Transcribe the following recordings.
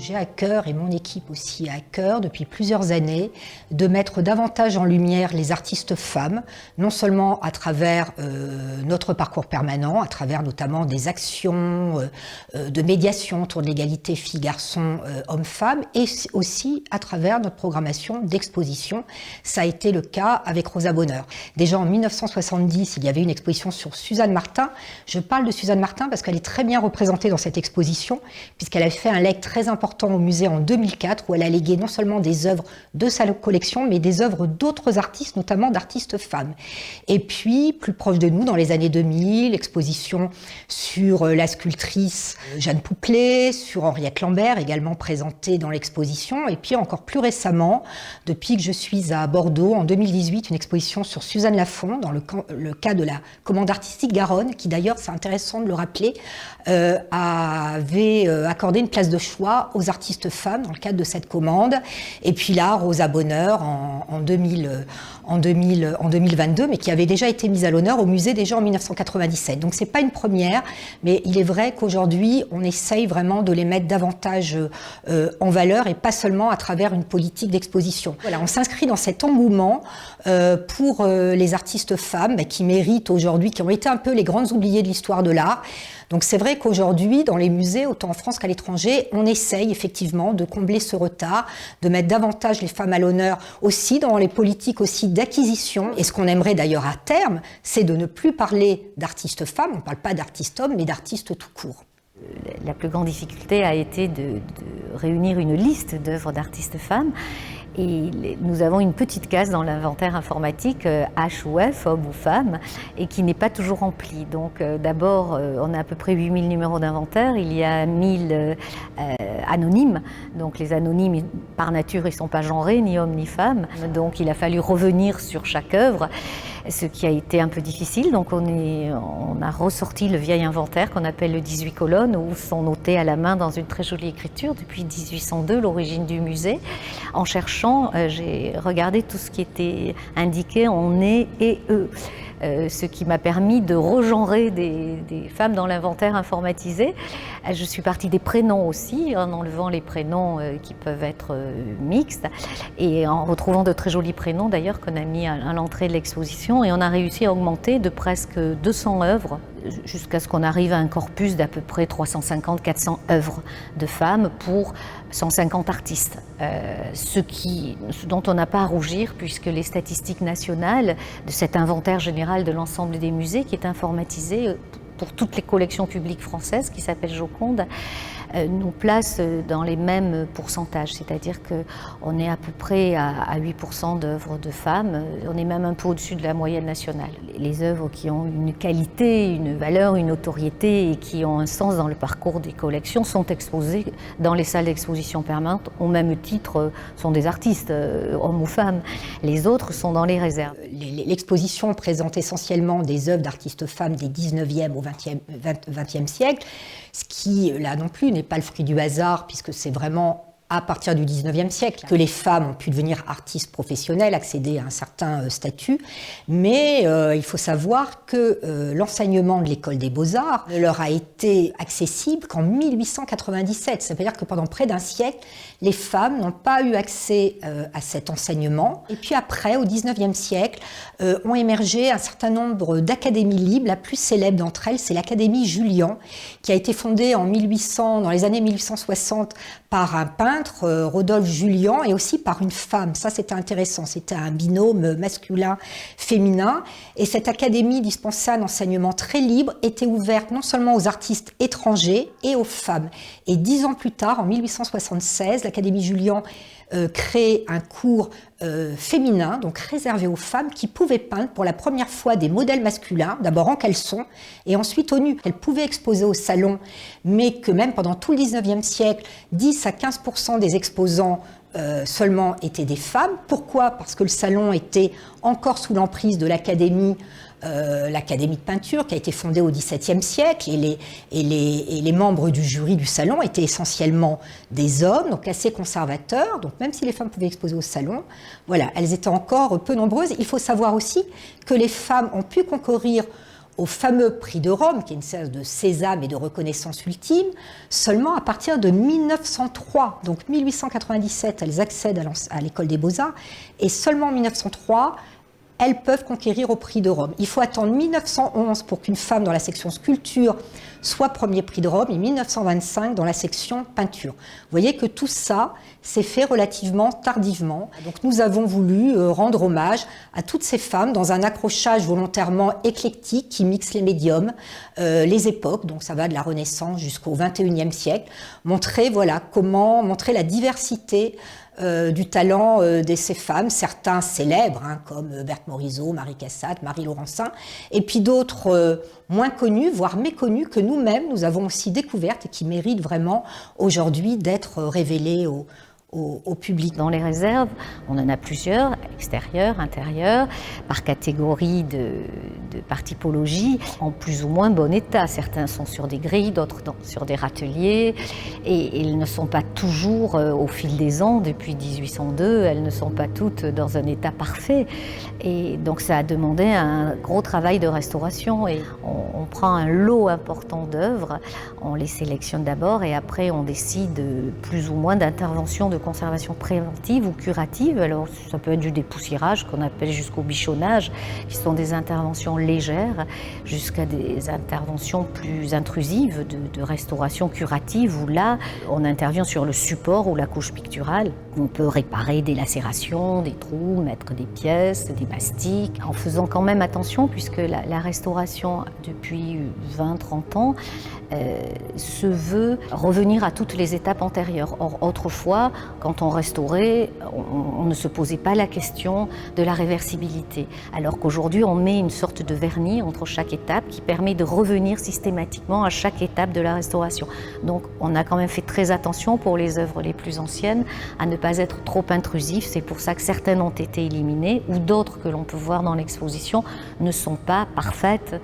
J'ai à cœur, et mon équipe aussi a à cœur, depuis plusieurs années, de mettre davantage en lumière les artistes femmes, non seulement à travers notre parcours permanent, à travers notamment des actions de médiation autour de l'égalité filles-garçons, hommes-femmes, et aussi à travers notre programmation d'exposition. Ça a été le cas avec Rosa Bonheur. Déjà en 1970, il y avait une exposition sur Suzanne Martin. Je parle de Suzanne Martin parce qu'elle est très bien représentée dans cette exposition, puisqu'elle a fait un legs très important au musée en 2004, où elle a légué non seulement des œuvres de sa collection, mais des œuvres d'autres artistes, notamment d'artistes femmes. Et puis, plus proche de nous, dans les années 2000, l'exposition sur la sculptrice Jeanne Pouplet, sur Henriette Lambert, également présentée dans l'exposition. Et puis, encore plus récemment, depuis que je suis à Bordeaux, en 2018, une exposition sur Suzanne Lafont, dans le cas de la commande artistique Garonne, qui d'ailleurs, c'est intéressant de le rappeler, avait accordé une place de choix aux artistes femmes dans le cadre de cette commande. Et puis là, Rosa Bonheur en 2022, mais qui avait déjà été mise à l'honneur au musée déjà en 1997. Donc c'est pas une première, mais il est vrai qu'aujourd'hui, on essaye vraiment de les mettre davantage en valeur et pas seulement à travers une politique d'exposition. Voilà, on s'inscrit dans cet engouement pour les artistes femmes qui méritent aujourd'hui, qui ont été un peu les grandes oubliées de l'histoire de l'art. Donc c'est vrai qu'aujourd'hui, dans les musées, autant en France qu'à l'étranger, on essaye effectivement de combler ce retard, de mettre davantage les femmes à l'honneur aussi dans les politiques aussi d'acquisition. Et ce qu'on aimerait d'ailleurs à terme, c'est de ne plus parler d'artistes femmes, on ne parle pas d'artistes hommes, mais d'artistes tout court. La plus grande difficulté a été de réunir une liste d'œuvres d'artistes femmes. Et nous avons une petite case dans l'inventaire informatique, H ou F, homme ou femme, et qui n'est pas toujours remplie. Donc d'abord, on a à peu près 8000 numéros d'inventaire, il y a 1000 anonymes. Donc les anonymes, par nature, ils ne sont pas genrés, ni hommes ni femmes. Donc il a fallu revenir sur chaque œuvre, ce qui a été un peu difficile. Donc on a ressorti le vieil inventaire qu'on appelle le 18 colonnes, où sont notés à la main dans une très jolie écriture, depuis 1802, l'origine du musée. En cherchant, j'ai regardé tout ce qui était indiqué en « né » et « eux ». Ce qui m'a permis de regenrer des femmes dans l'inventaire informatisé. Je suis partie des prénoms aussi, en enlevant les prénoms qui peuvent être mixtes, et en retrouvant de très jolis prénoms d'ailleurs qu'on a mis à l'entrée de l'exposition, et on a réussi à augmenter de presque 200 œuvres, jusqu'à ce qu'on arrive à un corpus d'à peu près 350-400 œuvres de femmes pour 150 artistes. Ce dont on n'a pas à rougir, puisque les statistiques nationales de cet inventaire général de l'ensemble des musées, qui est informatisé pour toutes les collections publiques françaises, qui s'appelle Joconde, nous place dans les mêmes pourcentages, c'est-à-dire qu'on est à peu près à 8% d'œuvres de femmes, on est même un peu au-dessus de la moyenne nationale. Les œuvres qui ont une qualité, une valeur, une notoriété et qui ont un sens dans le parcours des collections sont exposées dans les salles d'exposition permanentes, au même titre sont des artistes, hommes ou femmes. Les autres sont dans les réserves. L'exposition présente essentiellement des œuvres d'artistes femmes des 19e au 20e siècle, ce qui, là non plus, n'est pas le fruit du hasard, puisque c'est vraiment à partir du 19e siècle que les femmes ont pu devenir artistes professionnelles, accéder à un certain statut. Mais il faut savoir que l'enseignement de l'école des beaux-arts ne leur a été accessible qu'en 1897. Ça veut dire que pendant près d'un siècle, les femmes n'ont pas eu accès à cet enseignement. Et puis après, au 19e siècle, ont émergé un certain nombre d'académies libres. La plus célèbre d'entre elles, c'est l'Académie Julian, qui a été fondée dans les années 1860 par un peintre, Rodolphe Julian, et aussi par une femme. Ça, c'était intéressant. C'était un binôme masculin-féminin. Et cette académie dispensait un enseignement très libre, était ouverte non seulement aux artistes étrangers et aux femmes. Et 10 ans plus tard, en 1876, l'Académie Julian crée un cours féminin, donc réservé aux femmes, qui pouvaient peindre pour la première fois des modèles masculins, d'abord en caleçon et ensuite au nu. Elles pouvaient exposer au salon, mais que même pendant tout le 19e siècle, 10 à 15% des exposants seulement étaient des femmes. Pourquoi ? Parce que le salon était encore sous l'emprise de l'Académie de peinture, qui a été fondée au XVIIe siècle, et les membres du jury du salon étaient essentiellement des hommes, donc assez conservateurs. Donc même si les femmes pouvaient exposer au salon, voilà, elles étaient encore peu nombreuses. Il faut savoir aussi que les femmes ont pu concourir au fameux prix de Rome, qui est une séance de sésame et de reconnaissance ultime, seulement à partir de 1903. Donc 1897, elles accèdent à l'école des beaux-arts, et seulement en 1903, elles peuvent conquérir au prix de Rome. Il faut attendre 1911 pour qu'une femme dans la section sculpture soit premier prix de Rome, et 1925 dans la section peinture. Vous voyez que tout ça s'est fait relativement tardivement. Donc nous avons voulu rendre hommage à toutes ces femmes dans un accrochage volontairement éclectique qui mixe les médiums, les époques, donc ça va de la Renaissance jusqu'au XXIe siècle, montrer la diversité du talent de ces femmes, certains célèbres, comme Berthe Morisot, Marie Cassatt, Marie Laurencin, et puis d'autres moins connues, voire méconnues, que nous-mêmes, nous avons aussi découvertes et qui méritent vraiment aujourd'hui d'être révélées au public. Dans les réserves, on en a plusieurs, extérieures, intérieures, par catégorie par typologie, en plus ou moins bon état. Certains sont sur des grilles, d'autres sur des râteliers, et ils ne sont pas toujours, au fil des ans, depuis 1802, elles ne sont pas toutes dans un état parfait. Et donc ça a demandé un gros travail de restauration, et on prend un lot important d'œuvres, on les sélectionne d'abord, et après on décide plus ou moins d'interventions de conservation préventive ou curative. Alors ça peut être du dépoussiérage qu'on appelle jusqu'au bichonnage, qui sont des interventions légères, jusqu'à des interventions plus intrusives de restauration curative, où là on intervient sur le support ou la couche picturale. On peut réparer des lacérations, des trous, mettre des pièces, des mastiques, en faisant quand même attention, puisque la restauration depuis 20-30 ans se veut revenir à toutes les étapes antérieures. Or, autrefois, quand on restaurait, on ne se posait pas la question de la réversibilité. Alors qu'aujourd'hui, on met une sorte de vernis entre chaque étape qui permet de revenir systématiquement à chaque étape de la restauration. Donc, on a quand même fait très attention pour les œuvres les plus anciennes à ne pas être trop intrusif. C'est pour ça que certaines ont été éliminées, ou d'autres que l'on peut voir dans l'exposition ne sont pas parfaites,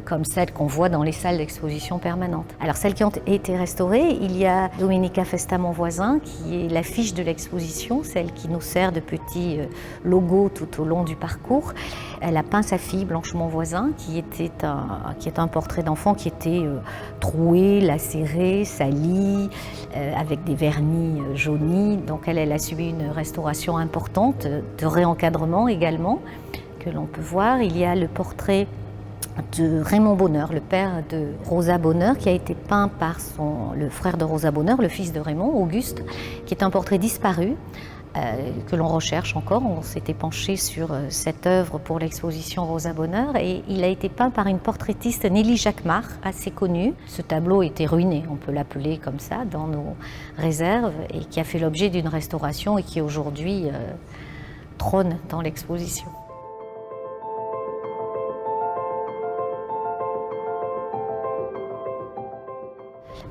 comme celles qu'on voit dans les salles d'exposition permanentes. Alors celles qui ont été restaurées, il y a Domenica Festa-Monvoisin, qui est l'affiche de l'exposition, celle qui nous sert de petit logo tout au long du parcours. Elle a peint sa fille Blanche Monvoisin, qui est un portrait d'enfant qui était troué, lacéré, sali, avec des vernis jaunis. Donc elle a subi une restauration importante, de réencadrement également, que l'on peut voir. Il y a le portrait de Raymond Bonheur, le père de Rosa Bonheur, qui a été peint par le frère de Rosa Bonheur, le fils de Raymond, Auguste, qui est un portrait disparu, que l'on recherche encore. On s'était penché sur cette œuvre pour l'exposition Rosa Bonheur, et il a été peint par une portraitiste, Nelly Jacquemart, assez connue. Ce tableau était ruiné, on peut l'appeler comme ça, dans nos réserves, et qui a fait l'objet d'une restauration et qui aujourd'hui trône dans l'exposition.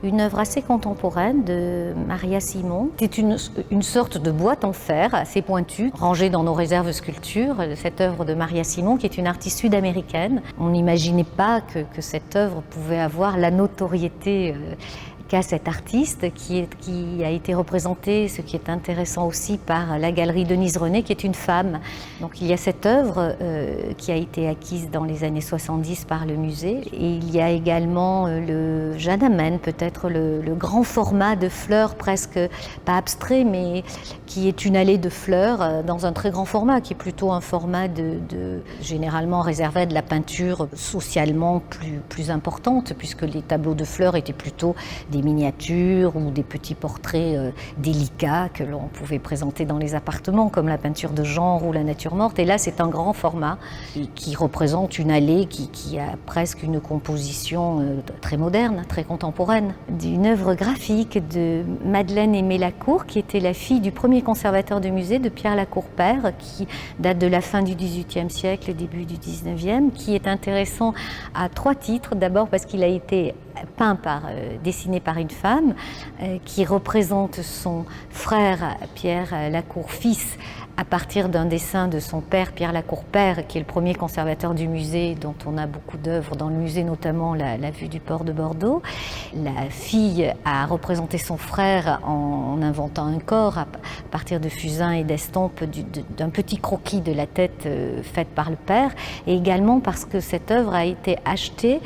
Une œuvre assez contemporaine de Maria Simon. C'est une sorte de boîte en fer assez pointue, rangée dans nos réserves sculptures. Cette œuvre de Maria Simon, qui est une artiste sud-américaine. On n'imaginait pas que cette œuvre pouvait avoir la notoriété qu'a cet artiste, qui a été représenté, ce qui est intéressant aussi, par la galerie Denise René, qui est une femme. Donc il y a cette œuvre qui a été acquise dans les années 70 par le musée. Et il y a également le Jeanne Amen, peut-être le grand format de fleurs, presque pas abstrait, mais qui est une allée de fleurs dans un très grand format, qui est plutôt un format généralement réservé à de la peinture socialement plus importante, puisque les tableaux de fleurs étaient plutôt des miniatures ou des petits portraits délicats que l'on pouvait présenter dans les appartements, comme la peinture de genre ou la nature morte. Et là, c'est un grand format qui représente une allée qui a presque une composition très moderne, très contemporaine. D'une œuvre graphique de Madeleine Aimée Lacour, qui était la fille du premier conservateur du musée, de Pierre Lacour-Père, qui date de la fin du XVIIIe siècle, début du XIXe, qui est intéressant à 3 titres. D'abord parce qu'il a été dessiné par une femme, qui représente son frère Pierre Lacour fils à partir d'un dessin de son père, Pierre Lacour père, qui est le premier conservateur du musée, dont on a beaucoup d'œuvres dans le musée, notamment la vue du port de Bordeaux. La fille a représenté son frère en inventant un corps à partir de fusains et d'estampes d'un petit croquis de la tête faite par le père, et également parce que cette œuvre a été achetée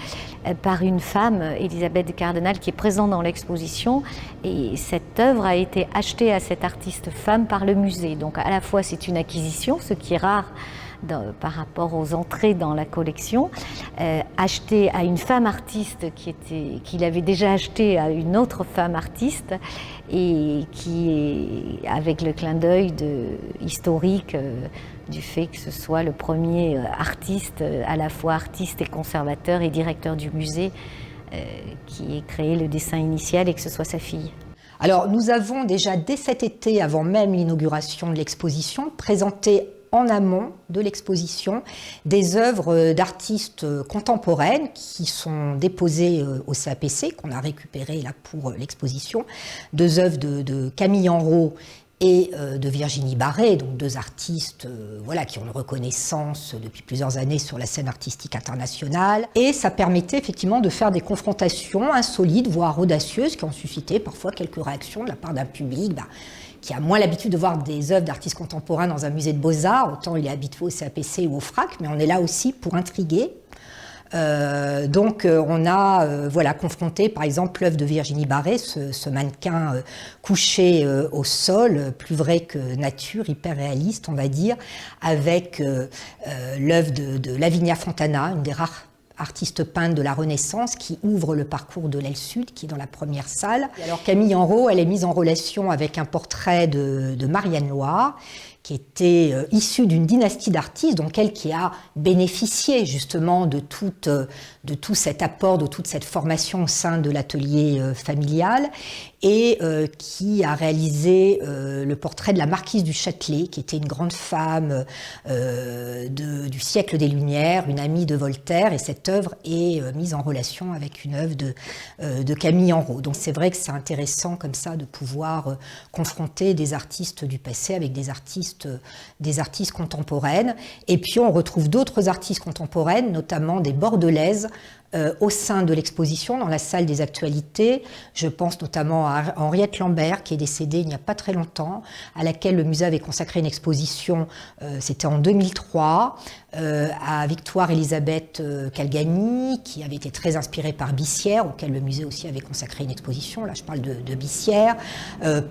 par une femme, Elisabeth de Cardenal, qui est présente dans l'exposition, et cette œuvre a été achetée à cette artiste femme par le musée. Donc à la fois c'est une acquisition, ce qui est rare par rapport aux entrées dans la collection, achetée à une femme artiste qu'il avait déjà acheté à une autre femme artiste, et qui est avec le clin d'œil historique du fait que ce soit le premier artiste, à la fois artiste et conservateur et directeur du musée, qui ait créé le dessin initial, et que ce soit sa fille. Alors nous avons déjà dès cet été, avant même l'inauguration de l'exposition, présenté en amont de l'exposition des œuvres d'artistes contemporaines qui sont déposées au CAPC, qu'on a récupérées là pour l'exposition, deux œuvres de Camille Enrault et de Virginie Barré, donc deux artistes qui ont une reconnaissance depuis plusieurs années sur la scène artistique internationale. Et ça permettait effectivement de faire des confrontations insolites, voire audacieuses, qui ont suscité parfois quelques réactions de la part d'un public qui a moins l'habitude de voir des œuvres d'artistes contemporains dans un musée de beaux-arts. Autant il est habitué au CAPC ou au FRAC, mais on est là aussi pour intriguer. Donc on a confronté par exemple l'œuvre de Virginie Barré, ce mannequin couché au sol, plus vrai que nature, hyper réaliste on va dire, avec l'œuvre de Lavinia Fontana, une des rares artiste peintre de la Renaissance qui ouvre le parcours de l'aile sud, qui est dans la première salle. Et alors Camille Enrault, elle est mise en relation avec un portrait de Marianne Loire, qui était issue d'une dynastie d'artistes, donc elle qui a bénéficié justement de tout cet apport, de toute cette formation au sein de l'atelier familial, et qui a réalisé le portrait de la marquise du Châtelet, qui était une grande femme du siècle des Lumières, une amie de Voltaire, et cette œuvre est mise en relation avec une œuvre de Camille Enrault. Donc c'est vrai que c'est intéressant comme ça de pouvoir confronter des artistes du passé avec des artistes contemporaines. Et puis on retrouve d'autres artistes contemporaines, notamment des Bordelaises, au sein de l'exposition, dans la salle des actualités. Je pense notamment à Henriette Lambert, qui est décédée il n'y a pas très longtemps, à laquelle le musée avait consacré une exposition, c'était en 2003, à Victoire Elisabeth Calgani, qui avait été très inspirée par Bissière, auquel le musée aussi avait consacré une exposition, là je parle de Bissière,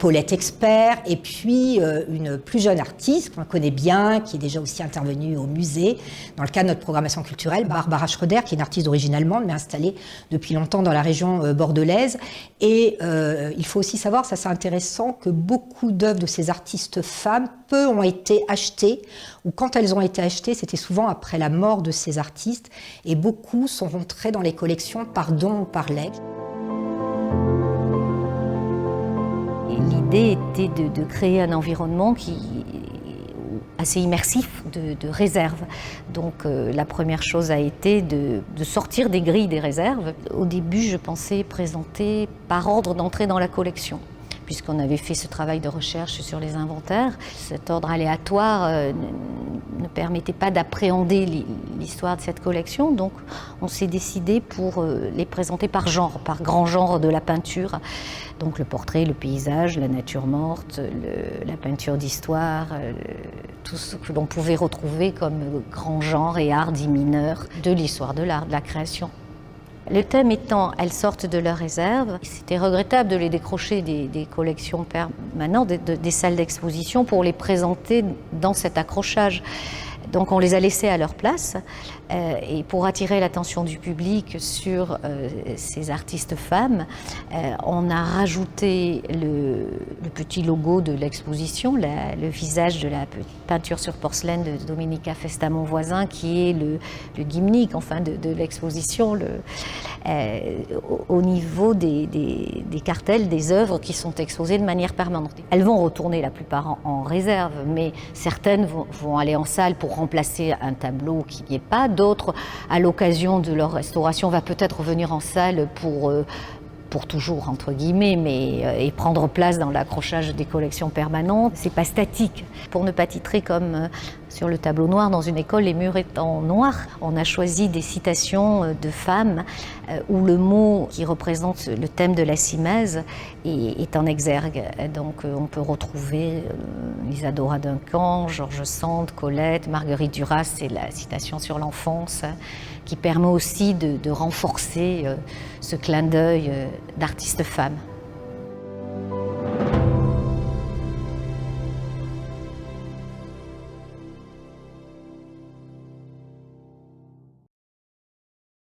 Paulette Expert, et puis une plus jeune artiste qu'on connaît bien, qui est déjà aussi intervenue au musée, dans le cadre de notre programmation culturelle, Barbara Schroeder, qui est une artiste d'origine allemande, mais installée depuis longtemps dans la région bordelaise. Et il faut aussi savoir, ça c'est intéressant, que beaucoup d'œuvres de ces artistes femmes, peu ont été achetées, ou quand elles ont été achetées, c'était souvent après la mort de ces artistes, et beaucoup sont rentrés dans les collections par don ou par legs. L'idée était de créer un environnement assez immersif de réserve. Donc la première chose a été de sortir des grilles des réserves. Au début, je pensais présenter par ordre d'entrée dans la collection, puisqu'on avait fait ce travail de recherche sur les inventaires. Cet ordre aléatoire ne permettait pas d'appréhender l'histoire de cette collection, donc on s'est décidé pour les présenter par genre, par grand genre de la peinture. Donc le portrait, le paysage, la nature morte, la peinture d'histoire, tout ce que l'on pouvait retrouver comme grand genre et art dit mineur de l'histoire de l'art, de la création. Le thème étant, elles sortent de leur réserve. C'était regrettable de les décrocher des collections permanentes, des salles d'exposition, pour les présenter dans cet accrochage. Donc on les a laissés à leur place, et pour attirer l'attention du public sur ces artistes femmes, on a rajouté le petit logo de l'exposition, le visage de la peinture sur porcelaine de Dominica Festa-Monvoisin, qui est le gimmick enfin de l'exposition, au niveau des cartels, des œuvres qui sont exposées de manière permanente. Elles vont retourner la plupart en réserve, mais certaines vont aller en salle pour remplacer un tableau qui n'y est pas. D'autres, à l'occasion de leur restauration, va peut-être revenir en salle pour toujours, entre guillemets, et prendre place dans l'accrochage des collections permanentes. C'est pas statique. Pour ne pas titrer comme sur le tableau noir dans une école, les murs étant noirs, on a choisi des citations de femmes où le mot qui représente le thème de la simèse est en exergue. Donc on peut retrouver Isadora Duncan, George Sand, Colette, Marguerite Duras, c'est la citation sur l'enfance, qui permet aussi de renforcer ce clin d'œil d'artiste femme.